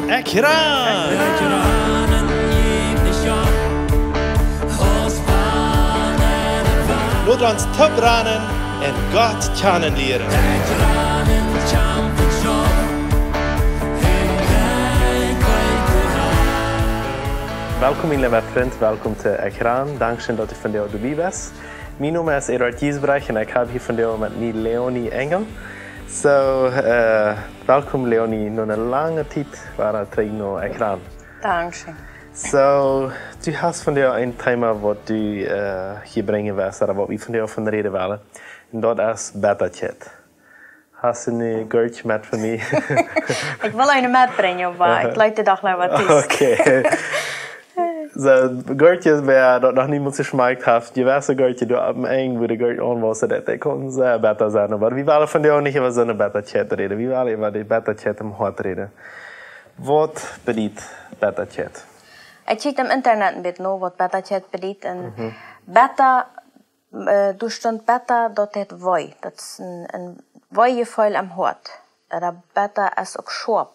Ekjran! Laat ons topranen en God kennenleren. Welkom mijn lieve vriend, welkom te ekjran. Dankzij dat u vandaag erbij bent. Mijn naam is Eduard Giesbrecht en ik heb hier vandaag met mij Leonie Engel. Welkom Leonie, nog een lange tijd waren we terug naar ekjran. Dankzij. Du hast vandaag een thema wat du hier brengen wirst, wat we vandaag van reden willen. En dat is Bettakjeit. Hast du een geurtje met voor mij? Ik wil een metbrengen, maar ik laat de dag naar wat is. Oké. Geurtjes waar dat nog niemand geschmeckt heeft. Je weet een geurtje door op een wo de geurtje aan was, dat ik kon zeer beter zijn. Maar we willen vandaag niet over zo'n Bettakjeit reden. We willen over de Bettakjeit om hart reden. Wat bedoelt Bettakjeit? Ik kijk op internet een beetje naar wat Bettakjeit bedoelt. En beta, daar stond beta dat het woi. Dat is een woigevoel am hart. Dat beta is ook schwab.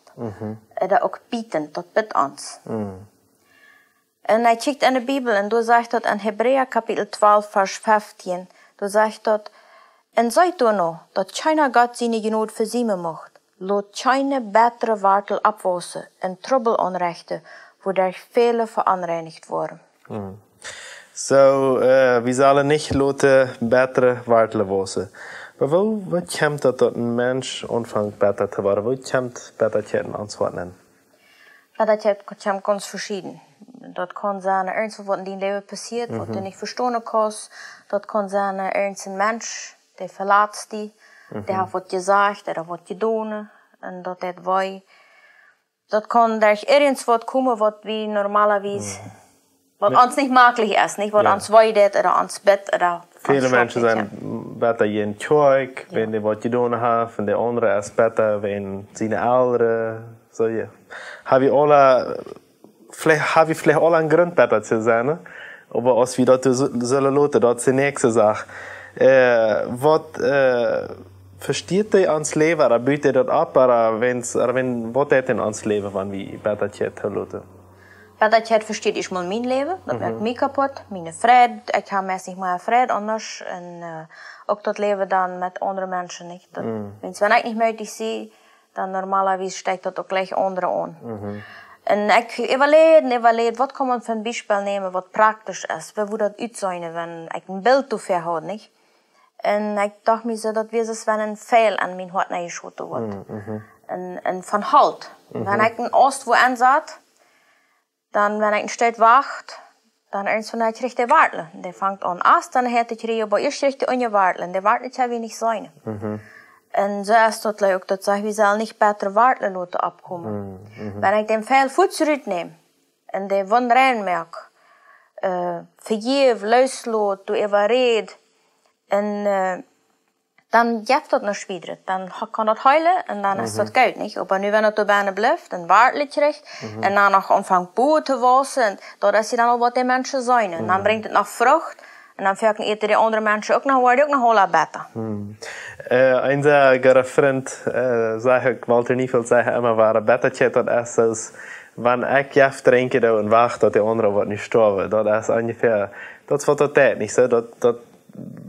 Dat ook bieten, dat biedt ons. En hij kijkt in de Bijbel en daar zegt dat in Hebreeën kapitel 12 vers 15. Daar zegt dat, en zei toen nog, dat China God zijn genood verzinnen mocht. Laat China betere wartel afwassen en troebel onrechten, waardoor vele veranreinigd worden. We zullen niet laten betere wartelen wassen. Maar wat komt dat een mens aanvangt beter te worden? Wat komt Bettakjeit aan ons nemen? Bettakjeit komt ganz verschieden. Dat kan zijn ergens wat in die leven passiert, wat je niet verstaan kan. Dat kan zijn ergens een mens, die verlaat die. Die heeft wat gezegd, die heeft wat gedaan. En dat het wij. Dat kan er ergens wat komen wat we normalerwijs, wat ons niet makkelijk is. Niet wat ons wij deed, of ons bed. Viele mensen zijn beter in kerk, wenn die wat gedaan hebben. En de andere is beter, wenn zijn ouderen. So, ja. Heb je vielleicht al een grond beter te zijn. Maar als we dat zullen laten, dat is de nächste zaak. Wat versteht hij ons leven? Oder biedt hij dat op? Wat heeft hij ons leven van wie Bettakjeit te laten? Bettakjeit versteht ich mal mijn leven. Dat maakt mij kapot. Mijn vrede. Ik heb meestal niet meer vrede anders. En ook dat leven dan met andere mensen niet. Wenn ik niet meer die zie, dan normalerwijs steekt dat ook gleich andere aan. En ik evalueer, wat kan man van Beispiel nemen wat praktisch is. Hoe dat uitzien, wenn ik een beeld te ver had, niet? En ik dacht me zo dat we eens wenn een veil aan mijn hart neergeschoten wordt. En van halt. Wenn ik een oost wo aanzat, dan wenn ik een stuk wacht, dan ergens van dat richtig wartelen. Die vangt aan Hast, dan heeft het hier, maar eerst richtig ongewartelen. Die wartelt ja wenig zijn. En zo is dat leuk, dat zeg we zal niet beter wartelen laten opkomen. Wenn ik den veel voets uitneem en de wonderen merk, vergeef, luisterloot, doe even red, en dan geeft dat nog weer. Dan kan dat huilen en dan is dat goed, niet? Maar nu wenn het bijna blijft, dan wartelt je recht en dan nog aanvangt boven te wassen, en dat is dan al wat die mensen zijn. En dan brengt het nog vrucht. En dan verken eten die andere mensen ook nog, worden die ook nog heel beter. Een sehr guter vriend, ik wollte niet veel zeggen, immer waar Bettakjeit dat is, als wanneer ik jef drinken en wacht dat de andere wordt niet sterven. Dat is ongeveer, dat is wat dat deed, niet zo? Dat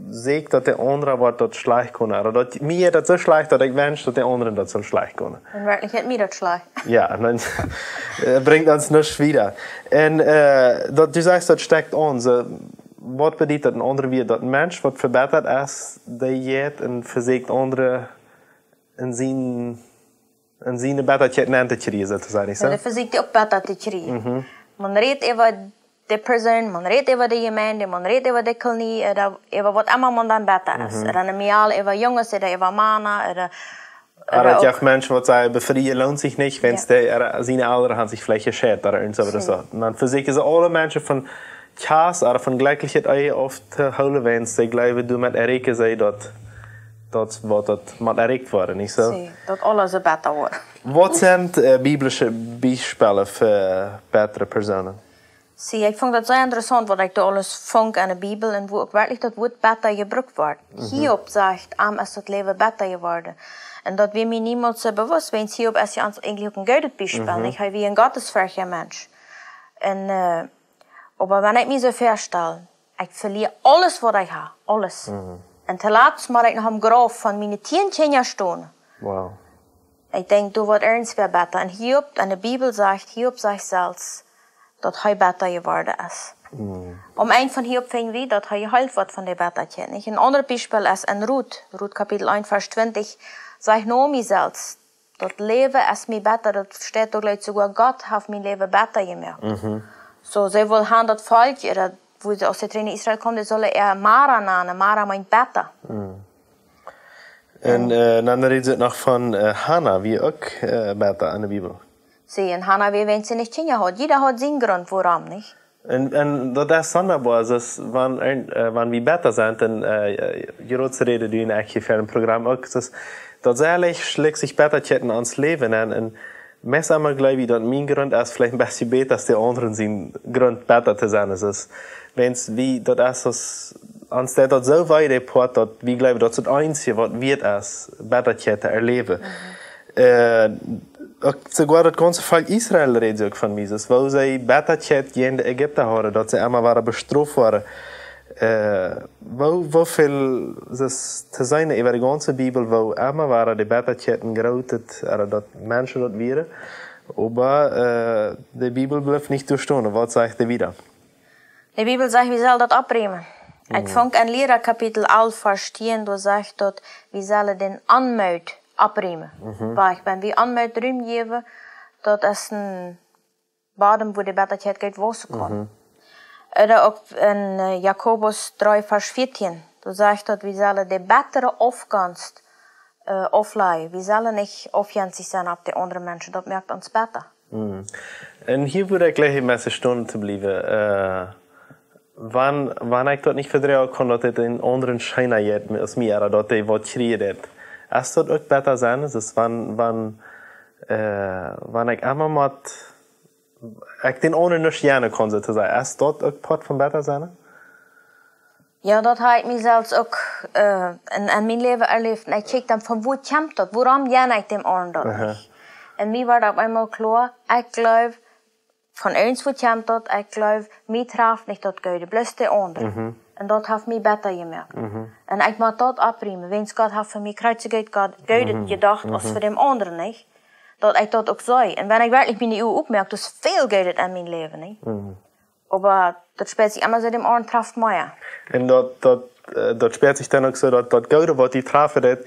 zie dat de andere wordt dat slecht kunnen. Dat mij dat zo slecht dat ik wens dat de anderen dat zo slecht kunnen. En werkelijk het mij dat slecht. Ja, dan brengt ons niets wieder. En dat, du zegt dat steckt ons. Wat bedoelt dat een andere weer? Dat een mens wat verbeterd is, die jeet en verzeekt anderen en zijn Bettakjeit neemt te krijgen, zo te zeggen. Ja, dat verzeekt ook beter te krijgen. Man redt over de persoon, man redt over de gemeente, man redt over de kolonie, over wat allemaal man dan beter is. Er zijn meal over jongens, over mannen. Dat je mensen wat zeggen, bevrijen loont zich niet, wens zijn ouderen gaan zich vielleicht geschert. Dan verzekeren ze alle mensen van Kaas, maar van gelijkheid of te houden wens, die geloven doen met erken zij dat wat dat moet erkt worden, niet zo? Zie, dat alles beter wordt. Wat zijn biblische bijspellen voor betere personen? Zie, ik vond dat zo interessant wat ik alles vond in de Bijbel en hoe ook werkelijk dat woord beter gebruikt wordt. Hierop zegt, is het leven beter geworden. En dat weer mij niemals so bewust, wenn es hier op als je eigentlich ook een gutes Beispiel, ich habe wie ein gottesfürchtiger Mensch. En, aber wenn ich mich so vorstelle, ich verliere alles, was ich habe, alles. En te laatst maar ik nog am Graf van mijn 10 Kinder staan. Wow. Ich denke, du wird ernst wer besser. Und Hiob, in der Bibel sagt selbst, dass er besser geworden ist. Ein von Hiob fing wie, dass er geheilt wird von der Bettakjeit. Ein anderes Beispiel ist in Ruth Kapitel 1, Vers 20, sagt Naomi selbst, das Leben ist mir besser, das steht doch sogar, Gott hat mein Leben besser gemacht. So, sie will haben das Volk, wo sie aus der Trainer Israel kommt, die sollen Mara nennen, Mara meint besser. En dan redet het nog van Hannah, wie ook besser in der Bibel. Sie, und Hannah, wie wenn sie nicht Kinder hat. Jeder hat seinen Grund, warum nicht. En dat is sonderbaar, dus wanneer we beter zijn, dan je roodse reden doen eigenlijk voor een programma ook, dus dat eigenlijk schlägt sich Bettakjeiten ans Leben en meestal glaube ich, dass mein Grund ist vielleicht ein bisschen besser als die anderen sein Grund besser zu sein. Dus wenn's wie das ist, anstatt dat so weit port, dat wie glaube dat het einzige wat wird is Bettakjeiten erleben. Sogar das ganze Volk Israel redet ook van Mises, wo sie Bettakjeit in de Ägypten hadden, dat ze einmal waren bestraft waren. Wo viel is te zijn over de ganze Bibel, wo einmal waren die Bettakjeiten geroutet, dat Menschen dat waren, aber die Bibel bleibt nicht durchstehen. Was sagt er wieder? Die Bibel sagt, wie soll das abbremen? Ich fange an Lehrer Kapitel 11 verstehen, da sagt dort, wie soll den Anmut abbremen. Weil wenn wir Anmut Raum geben, dat is een bodem wo die Bettakjeit geht wassen kann. Oder auch in Jakobus 3, Vers 14, da sagt dort, wir sollen die bessere Aufgangst aufleihen. Wir sollen nicht aufgänzig sein auf die anderen Menschen, das merkt uns besser. Und hier würde ich gleich ein bisschen stehen zu bleiben. Wann ich dort nicht vertrauen kann, dass das in anderen Scheiner geht als mir, oder dass ich was schreien. Ist das auch besser sein? Das ist, wann ich einmal mit ich den anderen nicht gerne kann, sozusagen. Ist das auch Part von besser sein? Ja, dat habe ich mich selbst auch in mijn Leben erlebt. Und ich kijk dan von wo kommt das? Warum gerne ich dem anderen das nicht? Und mir war das einmal klar, ich glaube, von uns wo kommt das, ich glaube, mir traf nicht das Gute, bloß die anderen. Und das hat mich besser gemacht. Und ich mag das abbremen. Wenn Gott hat für mich kreuziget Gott Gute gedacht, als für den anderen nicht, dass ich das auch sei. Und wenn ich wirklich meine Uhr aufmerke, das ist viel Gute in meinem Leben, nicht? Aber das spielt sich immer so dem anderen traf mehr. Und dat spielt sich dann auch so, dass das Gute, was die treffen,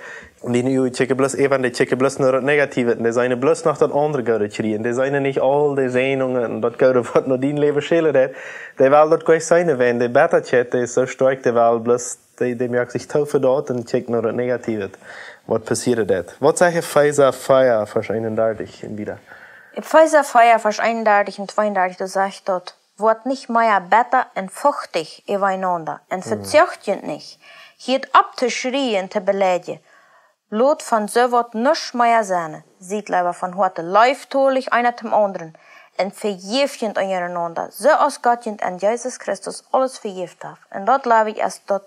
die nu checken bloß even, die checken bloß nur das Negative. Die zijn bloß noch das andere Gute kriegen. Die zijn nicht all die Sehnungen und das Gute, was nur dein Leben schildert. Die will das gleich sein, wenn die Bettakjeit ist so stark, die will bloß, die merkt sich taufen dort und checkt nur das Negative. Was passiert dort? Was sagt Epheser 4, Vers 31 wieder? Epheser 4, Vers 31 und 32, da sagt dort, wordt nicht mehr besser und fuchtig übereinander und verzögert nicht. Hiert ab zu schreien, zu beleidigen. Lot von so wird nichts mehr sein. Sieht lieber von heute leiftolig einer zum anderen und vergiftet einander, so als Gott und Jesus Christus alles vergift hat. Und das glaube ich ist das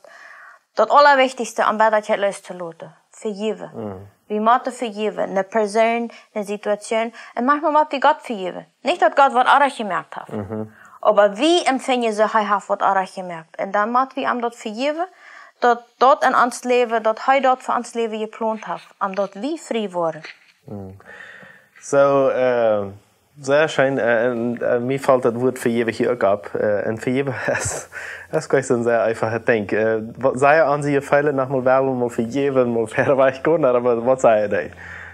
Allerwichtigste am Bettakjeit loszulassen. Vergeben. Wir müssen vergeben. Eine Person, eine Situation. Und manchmal müssen wir Gott vergeben. Nicht, dass Gott was anderes gemerkt hat. Aber wie empfangen sie, er hat was anderes gemerkt. Und dann müssen wir ihm das vergeben, dass dort in uns Leben, dass er dort für uns Leben geplant hat. Und dass wir frei werden. So, sehr schön. Mir fällt das Wort vergeben hier auch ab. Und vergeben ist gleich so ein sehr einfacher Ding. Sei an Sie Fälle nach mal wählen, mal vergeben, mal verweichen können, aber was sei da?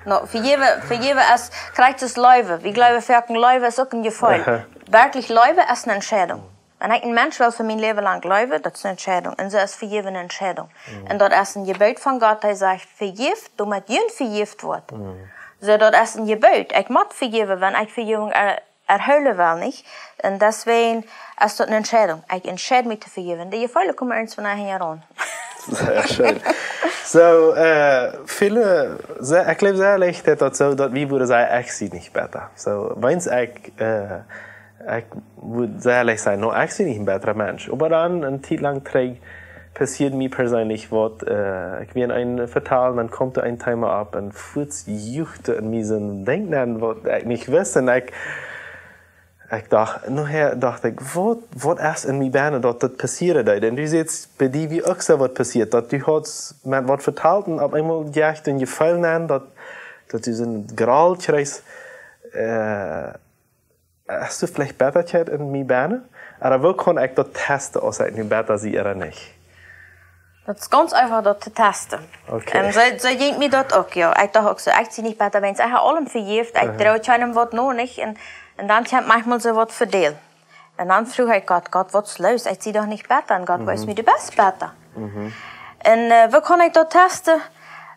No, vergeben ist, kriegt es Leuwe. Wir glauben, für ein Leuwe ist auch ein Gefühl. Wirklich, Leuwe ist eine Entscheidung. Wenn ich ein Mensch will für mein Leben lang leuwe, das ist eine Entscheidung. Und so ist vergeben eine Entscheidung. Und das ist ein Gebot von Gott, der sagt, vergift, damit jün vergift wird. So, das ist ein Gebot. Ich muss vergeben, wenn ich Vergebung erhören will, nicht? Und deswegen ist das eine Entscheidung. Ich entscheide mich zu vergeben. Die Gefühle kommen uns von nachher heran. Sehr schön. So, viele, ich glaube sehr leicht, dass so, dass wir würden sagen, ich sehe nicht besser. So, wenn ich würde sehr leicht sagen, no, ich sehe nicht ein besserer Mensch. Aber dann, eine Zeit lang, passiert mir persönlich, was ich bin ein vertalen, dann kommt ein Timer ab und fuß juchte in mir so ein Denken, was ich nicht wusste. Und ich dachte, nachher dachte ich, was ist in mir Beine, dass das passiert? Denn du siehst bei dir wie auch so was passiert, dass du hast mit was vertalt und auf einmal jagt und gefallen an, dass du so ein Graal kriegst. Hast du vielleicht Bettakjeit in mir Beine? Aber wo kann ich das testen, als ich nicht besser sehe oder nicht? Das ist ganz einfach, das zu testen. Okay. So ging mir das auch, ja. Ich dachte auch so, ich sehe nicht besser, wenn ich allem vergift, ich traue keinem was noch nicht. Und dann kommt manchmal so was verdeel. Und dann frage ich Gott, was ist los? Ich sehe doch nicht besser. Und Gott weiß mir die best besser. Und wo kann ich das testen?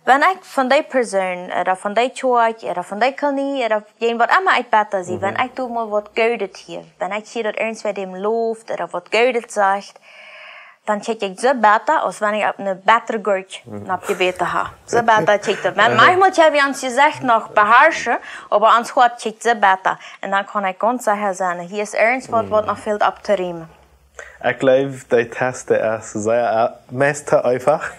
Wenn ich von der Person, oder von der Church, oder von der Knie, oder jemand immer ich besser sehe, wenn ich du mal was Gutes hier, wenn ich hier, dass irgendwer dem lobt, oder was Gutes sagt, dann check ich so besser, als wenn ich auf eine bessere Gurt nach gebeten habe. So besser check ich. Manchmal habe ich ans Gesicht noch beherrschen, aber ans Hort check ich so besser. Und dann kann ich ganz sicher sein, hier ist irgendwas, was noch fehlt abzuriemen. Ich glaube, die Testen ist sehr meist einfach.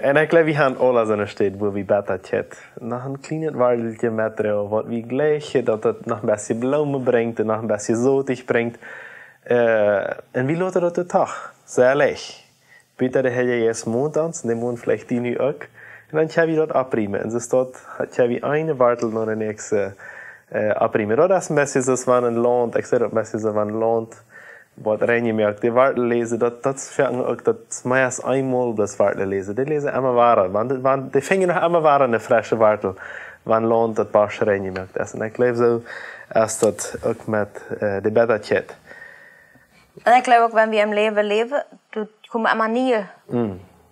Und ich glaube, wir haben alle so eine Stadt, wo wir Bettakjeit noch ein kleines Warteltje mit drauf, was wir gleich, dass das noch ein bisschen Blumen bringt und noch ein bisschen Sotig bringt. Und wie läuft das den Tag? Sehr leicht. Bitte, der hat ja jetzt Mond an, den Mond vielleicht die nu auch. Und dann kann ich das abriemen. Und so dort kann ich eine Wartel noch den nächsten abriemen. Das ist ein bisschen so, wenn ein Land, ich sage das ein bisschen so, wenn ein Land, was reingemerkt, die Wartel lesen, das fängt auch, das meist einmal das Wartel lesen. Die lesen immer weiter. Die fingen noch immer weiter eine frische Wartel, wenn Land das Barsch reingemerkt ist. Und ich glaube so, ist das auch mit der Bettakjeit. Und ich glaube auch, wenn wir im Leben, du kommst immer nie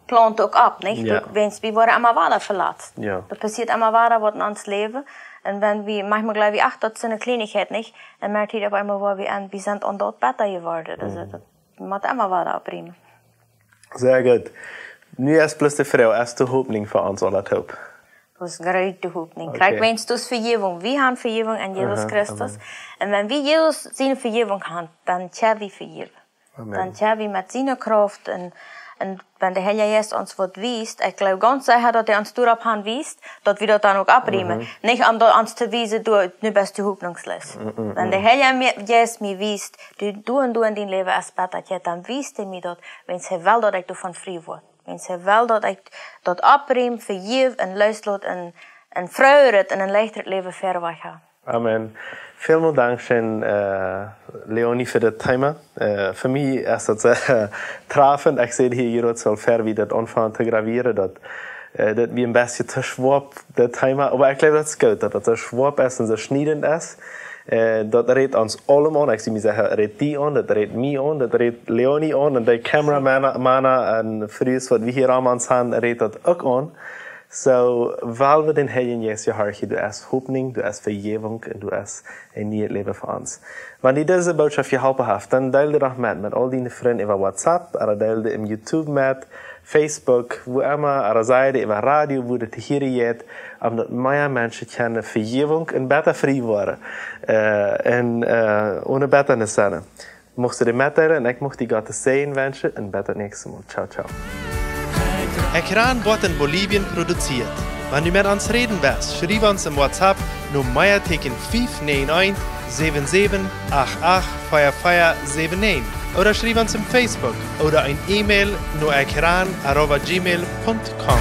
plant auch ab, nicht? Ja. Wir worden immer weiter verlassen. Ja. Das passiert immer weiter, was in uns Leben. Und wenn wir manchmal glauben, ach, das ist eine Kleinigkeit, nicht? Dann merkt ihr auf einmal, wo wir sind und dort besser geworden. Also, das muss immer weiter abbringen. Sehr gut. Nu ist bloß die Frau, ist die Hoffnung für uns alle top. Das ist eine große Hoffnung. Okay. Kijk, wens dus Vergebung. Wir haben Vergebung an Jesus Christus. Und wenn wir Jesus seine Vergebung haben, dann haben wir Vergebung. Dann haben wir mit seiner Kraft und wenn der Herr Jesus uns was weist, ich glaube ganz sicher, dass er uns darauf weist, dass wir das dann auch abbringen. Nicht um uns zu weisen, du bist die hoffnungslos. Wenn der Herr Jesus mir weist, du und du in dein Leben als Bettakjeit, dann weist er mir das, wenn er will, dass ich davon frei werde. Wenn er will, dass ich das abriem, vergib und loslaat en vreugd en een leichter Leben verder gaan. Amen. Vielen Dank schön, Leonie, für das Thema. Für mich ist das sehr treffend. Ich sehe hier jetzt so fair, wie das anfangen zu gravieren, dass wir ein bisschen zu schwab, das Thema. Aber ich glaube, das ist gut, dass das so schwab ist und so schneidend ist. Dat redt ons allemaal aan. Ik zie me zeggen, redt die aan, dat redt mij aan, dat redt Leonie aan. En de cameramannen en vrienden wat we hier allemaal zijn, redt dat ook aan. So, weil wir den Herrn Jesus harchen, du hast Hoffnung, du hast Vergebung und du hast ein neues Leben für uns. Wenn ihr diese Botschaft geholfen habt, dann teile doch mit all deinen Freunden über WhatsApp, oder teile im YouTube mit, Facebook, wo immer, oder sei über Radio, wo das hier geht, damit mehr Menschen können Vergebung und besser frei werden. Und ohne besser sein. Mocht du dir mitteilen, und ich möchte Gott sehen wünschen, und bis zum nächsten Mal. Ciao, ciao. Ekjran wird in Bolivien produziert. Wenn du mit uns reden willst, schreib uns im WhatsApp nur Meierteken 591 77 88 4479 oder schreib uns im Facebook oder ein E-Mail nur ekjran@gmail.com.